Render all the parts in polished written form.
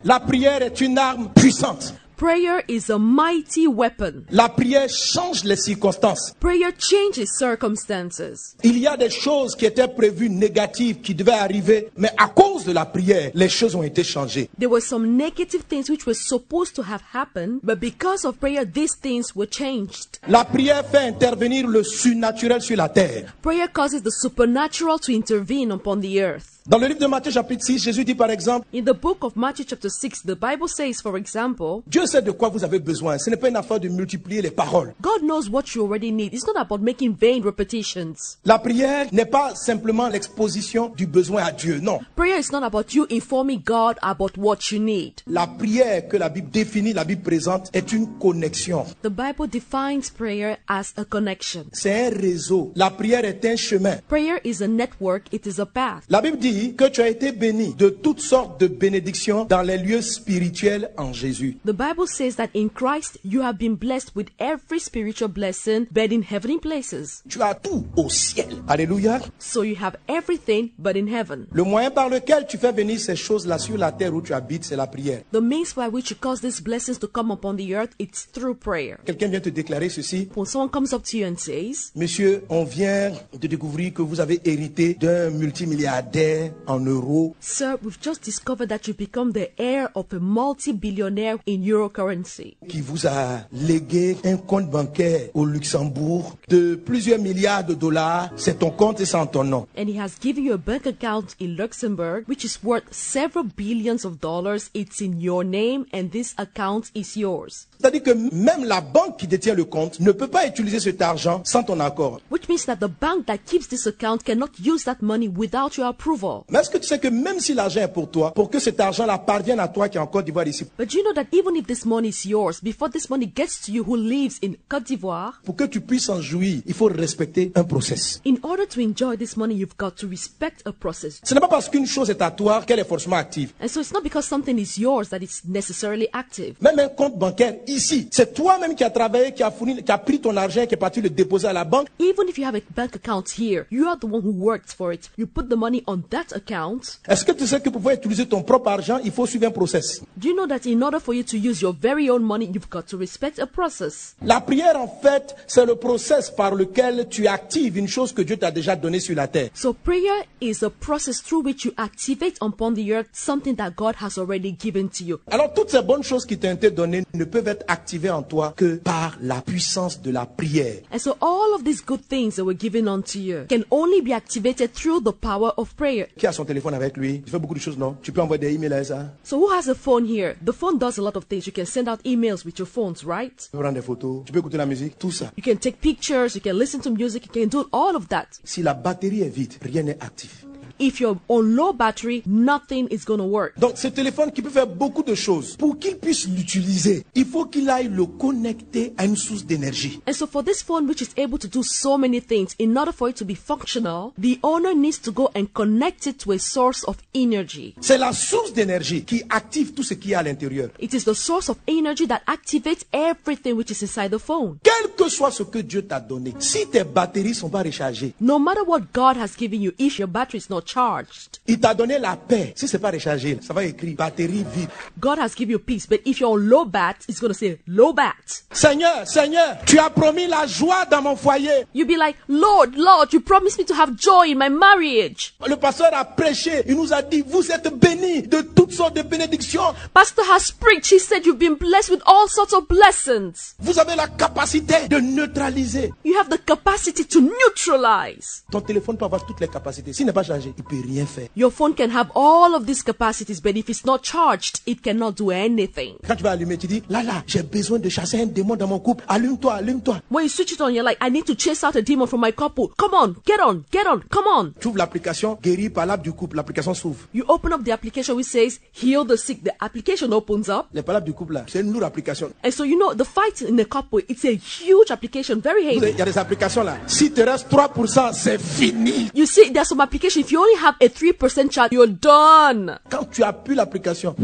La prière est une arme puissante. Prayer is a mighty weapon. La prière change les circonstances. Prayer changes circumstances. Il y a des choses qui étaient prévues négatives qui devaient arriver, mais à cause de la prière, les choses ont été changées. There were some negative things which were supposed to have happened, but because of prayer, these things were changed. La prière fait intervenir le surnaturel sur la terre. Prayer causes the supernatural to intervene upon the earth. Dans le livre de Matthieu chapitre 6, Jésus dit par exemple, In the book of Matthew chapter 6, the Bible says, for example, Dieu sait de quoi vous avez besoin. Ce n'est pas une affaire de multiplier les paroles. God knows what you already need. It's not about making vain repetitions. La prière n'est pas simplement l'exposition du besoin à Dieu, non. Prayer is not about you informing God about what you need. La prière que la Bible définit, la Bible présente, est une connexion. The Bible defines prayer as a connection. C'est un réseau. La prière est un chemin. Prayer is a network. It is a path. La Bible dit que tu as été béni de toutes sortes de bénédictions dans les lieux spirituels en Jésus. The Bible says that in Christ you have been blessed with every spiritual blessing, but in heavenly places. Tu as tout au ciel. Alléluia. So you have everything but in heaven. Le moyen par lequel tu fais venir ces choses-là sur la terre où tu habites, c'est la prière. The means by which you cause these blessings to come upon the earth, it's through prayer. Quelqu'un vient te déclarer ceci. When someone comes up to you and says, Monsieur, on vient de découvrir que vous avez hérité d'un multimilliardaire en euros. Sir, we've just discovered that you become the heir of a multi-billionaire in euro currency, Qui vous a légué un compte bancaire au Luxembourg de plusieurs milliards de dollars. C'est ton compte et c'est en ton nom. and he has given you a bank account in Luxembourg which is worth several billions of dollars. It's in your name and this account is yours. C'est-à-dire que même la banque qui détient le compte ne peut pas utiliser cet argent sans ton accord. Which means that the bank that keeps this account cannot use that money without your approval. Mais est-ce que tu sais que même si l'argent est pour toi, pour que cet argent-là parvienne à toi qui est en Côte d'Ivoire ici, But you know that even if this money is yours, before this money gets to you who lives in Côte d'Ivoire, pour que tu puisses en jouir, il faut respecter un process. in order to enjoy this money, you've got to respect a process. Ce n'est pas parce qu'une chose est à toi qu'elle est forcément active. And so it's not because something is yours that it's necessarily active. Même un compte bancaire ici, c'est toi-même qui as travaillé, qui a pris ton argent, qui est parti le déposer à la banque. Even if you have a bank account here, you are the one who worked for it. You put the money on that account. Est-ce que tu sais que pour pouvoir utiliser ton propre argent, il faut suivre un process? Do you know that in order for you to use your very own money, you've got to respect a process? La prière, en fait, c'est le process par lequel tu actives une chose que Dieu t'a déjà donnée sur la terre. So prayer is a process through which you activate upon the earth something that God has already given to you. Alors, toutes ces bonnes choses qui t'ont été données ne peuvent être activées en toi que par la puissance de la prière. And so all of these good things that were given unto you can only be activated through the power of prayer. Qui a son téléphone avec lui? Tu fais beaucoup de choses, non? Tu peux envoyer des emails à ça? So who has a phone here? The phone does a lot of things. You can send out emails with your phones, right? Tu peux prendre des photos, tu peux écouter la musique, tout ça. You can take pictures, you can listen to music, you can do all of that. Si la batterie est vide, rien n'est actif. If you're on low battery, nothing is going to work. Donc, ce téléphone qui peut faire beaucoup de choses, pour qu'il puisse l'utiliser, il faut qu'il aille le connecter à une source d'énergie. And so for this phone, which is able to do so many things, in order for it to be functional, the owner needs to go and connect it to a source of energy. C'est la source d'énergie qui active tout ce qu'il y a à l'intérieur. It is the source of energy that activates everything which is inside the phone. Quel que soit ce que Dieu t'a donné, si tes batteries ne sont pas rechargées, No matter what God has given you, if your battery is not charged, il t'a donné la paix. Si ce n'est pas rechargé, ça va écrire batterie vide. God has given you peace. But if you're on low bat, it's going to say low bat. Seigneur, Seigneur, tu as promis la joie dans mon foyer. You'll be like, Lord, Lord, you promised me to have joy in my marriage. Le pasteur a prêché, il nous a dit, vous êtes bénis de toutes sortes de bénédictions. Pastor has preached. He said you've been blessed with all sorts of blessings. Vous avez la capacité de neutraliser. You have the capacity to neutralize. Ton téléphone peut avoir toutes les capacités. S'il n'est pas chargé, il ne peut rien faire. Your phone can have all of these capacities, but if it's not charged, it cannot do anything. Quand tu vas allumer, tu dis, là, j'ai besoin de chasser un démon dans mon couple. Allume-toi, allume-toi. When you switch it on, you're like, I need to chase out a demon from my couple. Come on, get on, come on. Tu ouvres l'application, guéri par l'arbre du couple. L'application s'ouvre. You open up the application which says, heal the sick. The application opens up. Les palabres du couple, là, c'est une lourde application. And so, you know, the fight in a couple, it's a huge application, very Il heavy. y a des applications là. Si te reste 3%, c'est fini. You see, there's some application, if you only have a 3% chance, you're done. Quand tu appuies l'application,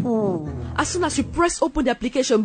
As soon as you press open the application,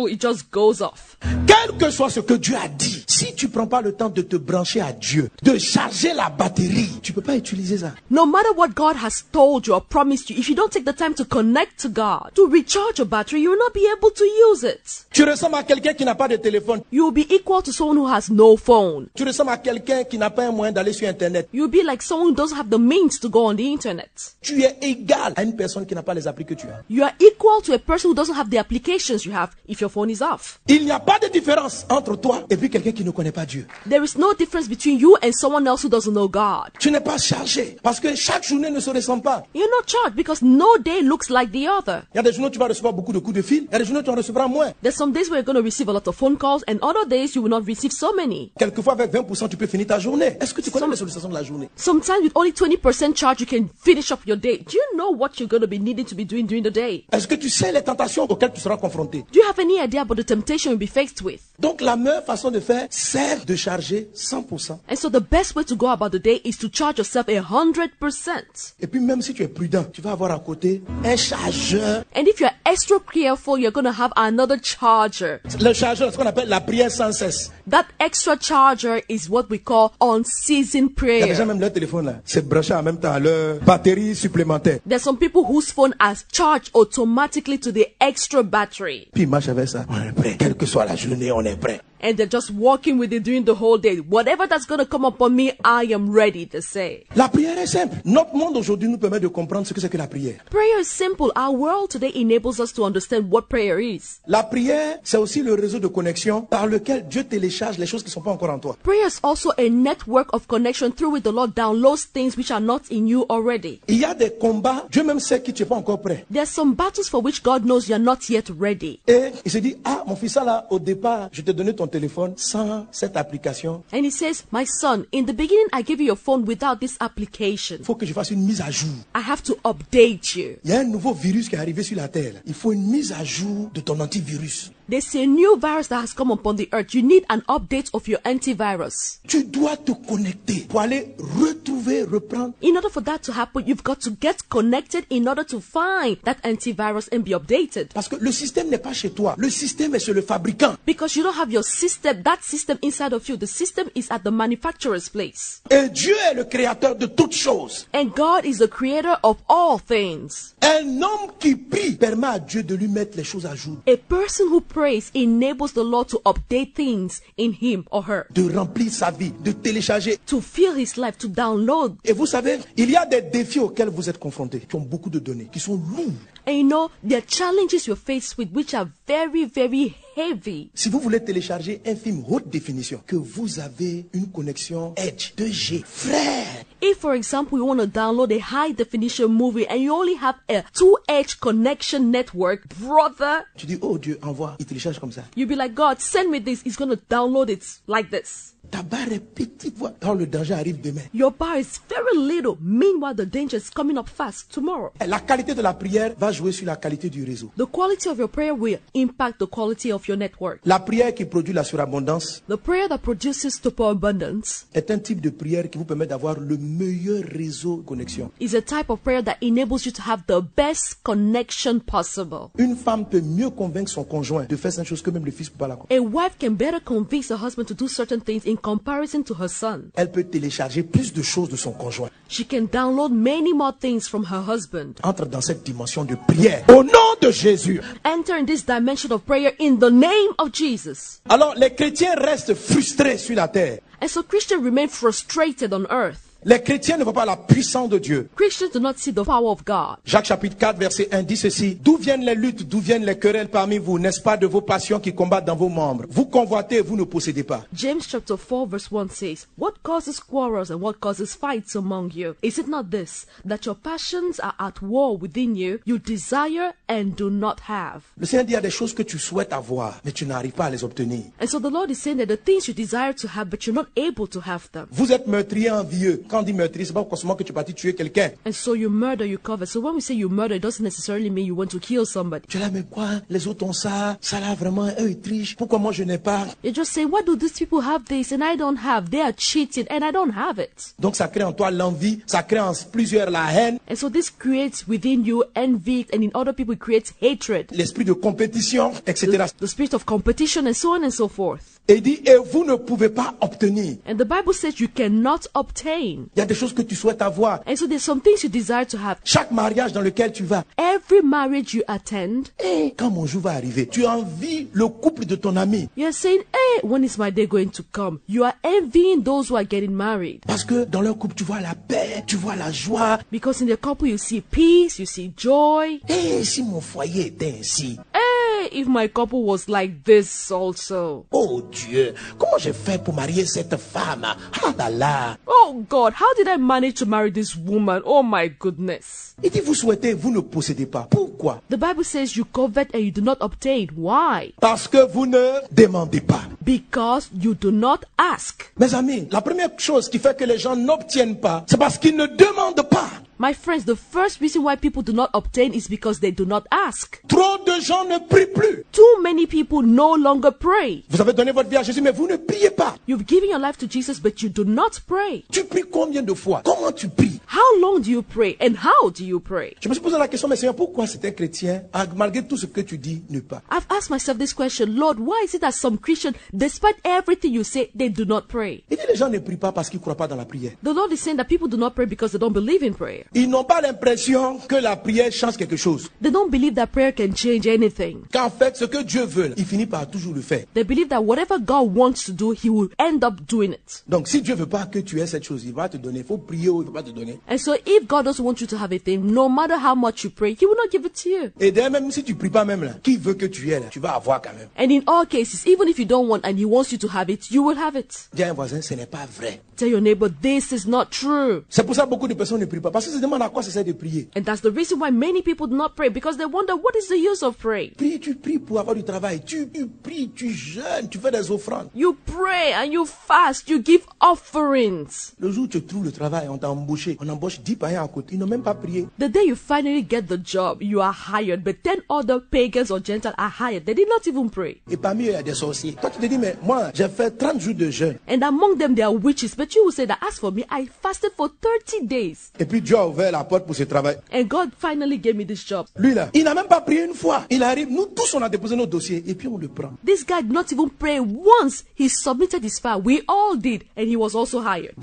it just goes off. quel que soit ce que Dieu a dit, Si tu prends pas le temps de te brancher à Dieu, de charger la batterie, tu peux pas utiliser ça. No matter what God has told you or promised you, if you don't take the time to connect to God, to recharge your battery, you will not be able to use it. Tu ressembles à quelqu'un qui n'a pas de téléphone. You will be equal to someone who has no phone. Tu ressembles à quelqu'un qui n'a pas un moyen d'aller sur Internet. You will be like someone who doesn't have the means to go on the internet. Tu es égal à une personne qui n'a pas les applis que tu as. You are equal to a person who doesn't have the applications you have if your phone is off. Il n'y a pas de différence entre toi et puis quelqu'un qui ne connaît pas Dieu. There is no difference between you and someone else who doesn't know God. Tu n'es pas chargé parce que chaque journée ne se ressemble pas. You're not charged because no day looks like the other. Il y a des journées où tu vas recevoir beaucoup de coups de fil, il y a des journées où tu en recevras moins. There's some days where you're going to receive a lot of phone calls and other days you will not receive so many. Quelquefois avec 20% tu peux finir ta journée. Est-ce que tu connais les sollicitations de la journée? Sometimes with only 20% charge you can finish up your day. Do you know what you're going to be needing to be doing during the day? Est-ce que tu sais les tentations auxquelles tu seras confronté? Do you have any idea about the temptation you'll be faced with? Donc la meilleure façon de faire, c'est de charger 100%. And so the best way to go about the day is to charge yourself 100%. Et puis même si tu es prudent, tu vas avoir à côté un chargeur. And if you're extra careful, you're going to have another charger. Le chargeur, c'est ce qu'on appelle la prière sans cesse. That extra charger is what we call unceasing Il y a déjà prayer. même leur téléphone là. C'est branché en même temps à leur batterie supplémentaire. There's some people whose phone has charged automatically to the extra battery. Puis ils marchent avec ça. On est prêt. Quelle que soit la journée, on est prêt. And they're just walking with it during the whole day. Whatever that's going to come upon me, I am ready to say. La prière est simple. Notre monde aujourd'hui nous permet de comprendre ce que c'est que la prière. Prayer is simple. Our world today enables us to understand what prayer is. La prière, c'est aussi le réseau de connexion par lequel Dieu télécharge les choses qui ne sont pas encore en toi. Prayer is also a network of connection through which the Lord downloads things which are not in you already. Il y a des combats, Dieu même sait que tu n'es pas encore prêt. There's some battles for which God knows you're not yet ready. Et il se dit, ah mon fils, là, au départ, je t'ai donné ton téléphone sans cette application. And he says, my son, in the beginning I gave you your phone without this application. Il faut que je fasse une mise à jour. I have to update you. Il y a un nouveau virus qui est arrivé sur la terre. Il faut une mise à jour de ton antivirus. There's a new virus that has come upon the earth. You need an update of your antivirus. Tu dois te connecter pour aller retrouver, reprendre. In order for that to happen, you've got to get connected in order to find that antivirus and be updated. Parce que le système n'est pas chez toi. Le système est chez le fabricant. Because you don't have your system, that system inside of you. The system is at the manufacturer's place. Et Dieu est le créateur de toutes choses. And God is the creator of all things. Un homme qui prie permet à Dieu de lui mettre les choses à jour. A person who prays enables the Lord to update things in him or her. De remplir sa vie, de télécharger. To fill his life, to download. Et vous savez, il y a des défis auxquels vous êtes confrontés, qui ont beaucoup de données, qui sont lourds. And you know, there are challenges you're faced with which are very, very heavy. Si vous voulez télécharger un film haute définition, que vous avez une connexion Edge 2G, frère, If, for example, you want to download a high-definition movie and you only have a 2H connection network, brother, tu dis, oh Dieu, envoie, il télécharge comme ça. you'll be like, God, send me this. He's going to download it like this. Ta barre est petite, voilà. Quand le danger arrive demain. Your bar is very little. Meanwhile, the danger is coming up fast tomorrow. La qualité de la prière va jouer sur la qualité du réseau. The quality of your prayer will impact the quality of your network. La prière qui produit la surabondance The prayer that produces superabundance est un type de prière qui vous permet d'avoir le meilleur réseau de connexion. is a type of prayer that enables you to have the best connection possible. Une femme peut mieux convaincre son conjoint de faire certaines choses que même le fils ne peut pas la convaincre. A wife can better convince her husband to do certain things in comparison to her son. Elle peut télécharger plus de choses de son conjoint. She can download many more things from her husband. Entre dans cette dimension de prière. Au nom de Jésus. Enter in this dimension of prayer in the name of Jesus. Alors les chrétiens restent frustrés sur la terre. And so Christians remain frustrated on earth. Les chrétiens ne voient pas la puissance de Dieu. Christians do not see the power of God. Jacques chapitre 4 verset 1 dit ceci. D'où viennent les luttes, d'où viennent les querelles parmi vous? N'est-ce pas de vos passions qui combattent dans vos membres? Vous convoitez, vous ne possédez pas. James chapter 4 verse 1 says, what causes quarrels and what causes fights among you? Is it not this, that your passions are at war within you? You desire and do not have. Le Seigneur dit il y a des choses que tu souhaites avoir, mais tu n'arrives pas à les obtenir. And so the Lord is saying that the things you desire to have, but you're not able to have them. Vous êtes meurtrier envieux. Quand on dit meurtrier, c'est pas forcément que tu es parti tuer quelqu'un. And so you murder, you covet. So when we say you murder, it doesn't necessarily mean you want to kill somebody. Tu es là, mais quoi? Les autres ont ça. Ça là, vraiment, eux, ils trichent. Pourquoi moi, je n'ai pas? You're just saying, why do these people have this and I don't have? They are cheating and I don't have it. Donc, ça crée en toi l'envie. Ça crée en plusieurs la haine. And so this creates within you envy, and in other people it creates hatred. L'esprit de compétition, etc. The spirit of competition and so on and so forth. Et il dit, et vous ne pouvez pas obtenir. And the Bible says you cannot obtain. Il y a des choses que tu souhaites avoir. And so there's some things you desire to have. Chaque mariage dans lequel tu vas, Every marriage you attend, et quand mon jour va arriver, tu envies le couple de ton ami. you're saying, hey, when is my day going to come? You are envying those who are getting married. Parce que dans leur couple, tu vois la paix, tu vois la joie. Because in the couple you see peace, you see joy. Et si mon foyer était ainsi, Hey, if my couple was like this also. oh Dieu, comment j'ai fait pour marier cette femme? Ah là là. Oh God, how did I manage to marry this woman? Oh my goodness. Il dit, vous souhaitez, vous ne possédez pas. Pourquoi? The Bible says you covet and you do not obtain. Why? Parce que vous ne demandez pas. Because you do not ask. Mes amis, la première chose qui fait que les gens n'obtiennent pas, c'est parce qu'ils ne demandent pas. My friends, the first reason why people do not obtain is because they do not ask. Trop de gens ne prient plus. Too many people no longer pray. Vous avez donné votre vie à Jésus, mais vous ne priez pas. You've given your life to Jesus, but you do not pray. Tu pries combien de fois? Comment tu pries? How long do you pray and how do you pray? Je me suis posé la question, mais Seigneur, pourquoi c'est un chrétien, malgré tout ce que tu dis, ne pas? I've asked myself this question, Lord, why is it that some Christians, despite everything you say, they do not pray? Il dit, les gens ne prient pas parce qu'ils ne croient pas dans la prière. The Lord is saying that people do not pray because they don't believe in prayer. Ils n'ont pas l'impression que la prière change quelque chose. They don't believe that prayer can change anything. Qu'en fait, ce que Dieu veut, il finit par toujours le faire. They believe that whatever God wants to do, He will end up doing it. Donc, si Dieu veut pas que tu aies cette chose, il va te donner. Il faut prier ou il ne va pas te donner. And so if God doesn't want you to have a thing, no matter how much you pray, He will not give it to you. Et d'ailleurs, même si tu pries pas même là, qui veut que tu aies là, tu vas avoir quand même. And in all cases, even if you don't want and He wants you to have it, you will have it. Dis à un voisin, ce n'est pas vrai. Tell your neighbor, this is not true. C'est pour ça que beaucoup de personnes ne prient pas. Parce qu'ils se demandent à quoi ça sert de prier. And that's the reason why many people do not pray, because they wonder, what is the use of praying? Tu pries pour avoir du travail. Tu pries, tu jeûnes, tu fais des offrandes. You pray and you fast, you give offerings. Le jour où tu trouves le travail, on t'a embauché. On embauche 10 païens à côté. Ils n'ont même pas prié. The day you finally get the job, you are hired, but 10 other pagans or Gentiles are hired. They did not even pray. Et parmi eux, il y a des sorciers. Toi, tu te dis, mais moi, j'ai fait 30 jours de jeûne. And among them, there are witches. But you will say that, as for me, I fasted for 30 days. Et puis Dieu a ouvert la porte pour ce travail. And God finally gave me this job. Lui là, il n'a même pas prié une fois. Il arrive, nous tous on a déposé nos dossiers et puis on le prend. This guy did not even pray once. He submitted his file. We all did. And he was also hired.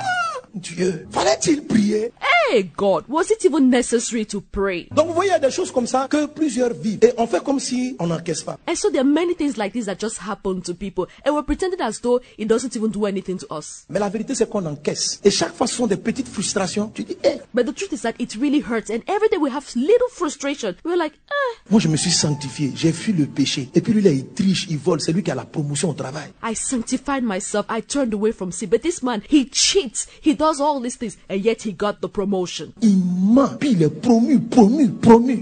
Dieu, fallait-il prier? Hey God, was it even necessary to pray? Donc vous voyez, il y a des choses comme ça que plusieurs vivent. Et on fait comme si on n'encaisse pas. And so there are many things like this that just happen to people. And we're pretending as though it doesn't even do anything to us. Mais la vérité c'est qu'on encaisse. Et chaque fois ce sont des petites frustrations. Tu dis, But the truth is that it really hurts. And every day we have little frustration. We're like, moi je me suis sanctifié. J'ai fui le péché. Et puis lui là, il triche, il vole. C'est lui qui a la promotion au travail. I sanctified myself. I turned away from sin. But this man, he cheats. He does all these things. And yet he got the promotion. Il ment. Puis il est promu.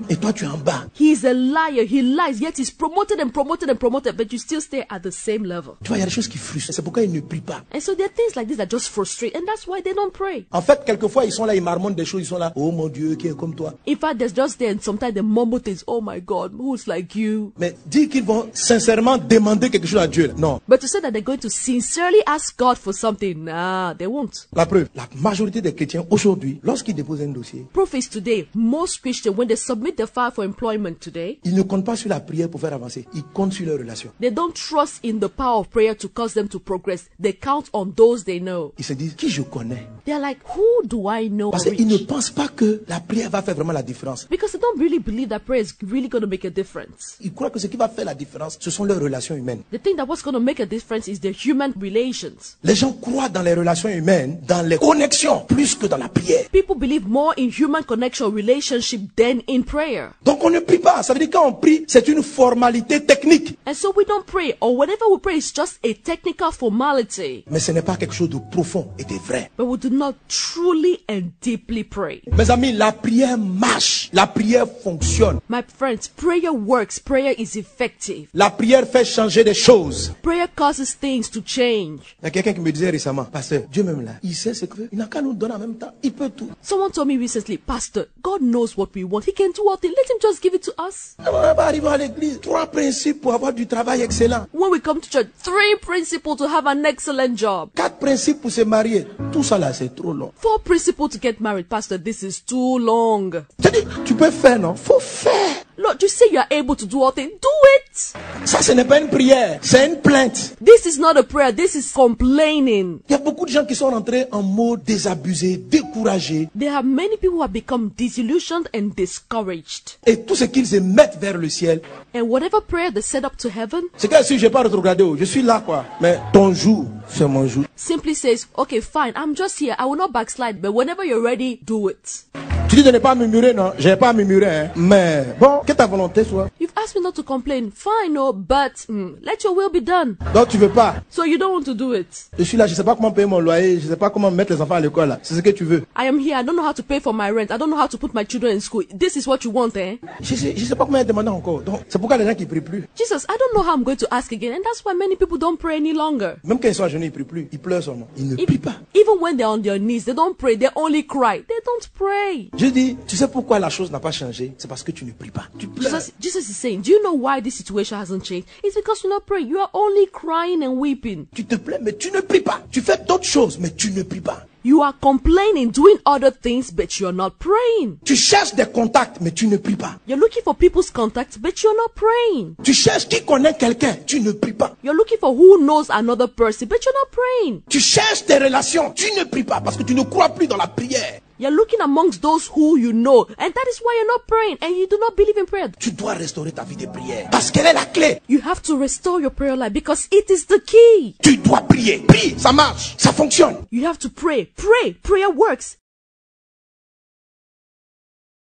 Et toi tu es en bas. He's a liar. He lies. Yet he's promoted and promoted and promoted. But you still stay at the same level. Tu vois, il y a des choses qui frustrent. C'est pourquoi il ne prie pas. And so there are things like this that just frustrate. And that's why they don't pray. En fait, quelquefois, ils sont là, ils marmonnent des choses. Ils sont là, oh mon Dieu, qui est comme toi. In fact, there's just there and sometimes they mumble things. Oh my God, who's like you? Mais dire qu'ils vont sincèrement demander quelque chose à Dieu, non. But to say that they're going to sincerely ask God for something, nah, they won't. La preuve, la majorité des chrétiens aujourd'hui, lorsqu'ils déposent un dossier, Proof is today, most Christians, when they submit their file for employment today, ils ne comptent pas sur la prière pour faire avancer. Ils comptent sur leur relation. they don't trust in the power of prayer to cause them to progress. They count on those they know. Ils se disent, qui je connais? They're like, who do I know? Parce or qu'ils ne reach? pensent pas que la prière va faire vraiment la différence. Because they don't really believe that prayer is really going to make a difference. Ils croient que ce qui va faire la différence, ce sont leurs relations humaines. They think that what's going to make a difference is their human relations. Les gens croient dans les relations humaines, dans les connexions, plus que dans la prière. People believe more in human connection, relationship than in prayer. Donc on ne prie pas. Ça veut dire quand on prie, c'est une formalité technique. And so we don't pray, or whatever we pray is just a technical formality. Mais ce n'est pas quelque chose de profond et de vrai. But we do not truly and deeply pray. Mes amis, la prière marche. La prière fonctionne. My friends, prayer works. Prayer is effective. La prière fait changer des choses. Prayer causes things to change. Il y a quelqu'un qui me disait récemment, pasteur, Dieu même là, il sait ce qu'il veut. Il n'a qu'à nous donner en même temps. Il peut tout. Someone told me recently, Pastor, God knows what we want. He can do all things. Let him just give it to us. On va arriver à l'église. 3 principes pour avoir du travail excellent. When we come to church, 3 principles to have an excellent job. 4 principes pour se marier. Tout ça là, c'est trop long. 4 principles to get married. Pastor, this is too long. Je dis, tu peux faire, non? Faut faire. Lord, you say you are able to do all things. Do it. Ça, ce n'est pas une prière. C'est une plainte. This is not a prayer. This is complaining. Il y a beaucoup de gens qui sont rentrés en mode désabusé, découragé. There are many people who have become disillusioned and discouraged. Et tout ce qu'ils émettent vers le ciel, And whatever prayer they set up to heaven c'est que si je n'ai pas rétrogradé, je suis là quoi. Mais ton jour, c'est mon jour. simply says, okay, fine, I'm just here. I will not backslide, but whenever you're ready, do it. Tu dis de ne pas murmurer, non? Je n'ai pas murmuré, hein. Mais bon, que ta volonté soit. You've asked me not to complain. Fine, no, but let your will be done. Donc tu veux pas. So you don't want to do it. Je suis là, je ne sais pas comment payer mon loyer, je ne sais pas comment mettre les enfants à l'école là. C'est ce que tu veux. I am here. I don't know how to pay for my rent. I don't know how to put my children in school. This is what you want, eh? Je sais pas comment demander encore. Donc c'est pourquoi les gens qui prient plus. Jesus, I don't know how I'm going to ask again. And that's why many people don't pray any longer. Même quand ils sont à genoux, ils prient plus. Ils pleurent seulement. Ils ne prient pas. Even when they're on their knees, they don't pray. They only cry. They don't pray. Je dis, tu sais pourquoi la chose n'a pas changé? C'est parce que tu ne pries pas. Tu pleures. Jesus is saying, do you know why this situation hasn't changed? It's because you not pray. You are only crying and weeping. Tu te plains, mais tu ne pries pas. Tu fais d'autres choses, mais tu ne pries pas. You are complaining, doing other things, but you're not praying. Tu cherches des contacts, mais tu ne pries pas. You're looking for people's contacts, but you're not praying. Tu cherches qui connaît quelqu'un, tu ne pries pas. You're looking for who knows another person, but you're not praying. Tu cherches tes relations, tu ne pries pas parce que tu ne crois plus dans la prière. You're looking amongst those who you know, and that is why you're not praying, and you do not believe in prayer. Tu dois restaurer ta vie de prière parce qu'elle est la clé. You have to restore your prayer life because it is the key. Tu dois prier. Prie, ça marche, ça fonctionne. You have to pray. Pray. Prayer works.